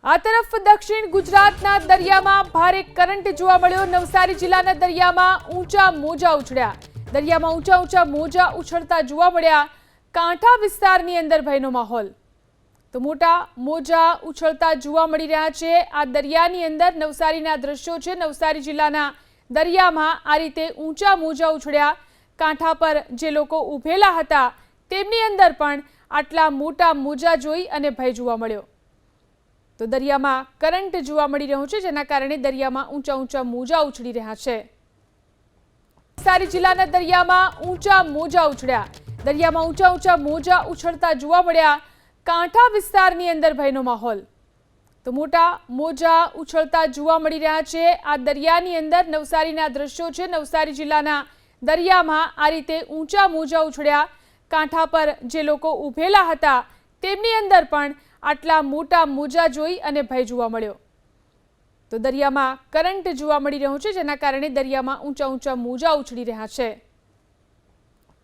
આ તરફ દક્ષિણ ગુજરાતના દરિયામાં ભારે કરંટ જોવા મળ્યો। નવસારી જિલ્લાના દરિયામાં ઊંચા મોજા ઉછળ્યા। દરિયામાં ઊંચા મોજા ઉછળતા જોવા મળ્યા। કાંઠા વિસ્તારની અંદર ભયનો માહોલ। તો મોટા મોજા ઉછળતા જોવા મળી રહ્યા છે। આ દરિયાની અંદર નવસારીના દ્રશ્યો છે। નવસારી જિલ્લાના દરિયામાં આ રીતે ઊંચા મોજા ઉછળ્યા। કાંઠા પર જે લોકો ઊભેલા હતા તેમની અંદર પણ આટલા મોટા મોજા જોઈ અને ભય જોવા મળ્યો। તો દરિયામાં કરંટ જોવા મળી રહ્યો છે, જેના કારણે દરિયામાં ઊંચા મોજા ઉછળી રહ્યા છે। નવસારી જિલ્લાના દરિયામાં ઊંચા મોજા ઉછળ્યા। દરિયામાં ઊંચા મોજા ઉછળતા જોવા મળ્યા। કાંઠા વિસ્તારની અંદર ભયનો માહોલ। તો મોટા મોજા ઉછળતા જોવા મળી રહ્યા છે। આ દરિયાની અંદર નવસારીના દ્રશ્યો છે। નવસારી જિલ્લાના દરિયામાં આ રીતે ઊંચા મોજા ઉછળ્યા। કાંઠા પર જે લોકો ઊભેલા હતા તેમની અંદર પણ આટલા મોટા મોજા જોઈ અને ભય જોવા મળ્યો। તો દરિયામાં કરંટ જોવા મળી રહ્યો છે, જેના કારણે દરિયામાં ઊંચા મોજા ઉછળી રહ્યા છે।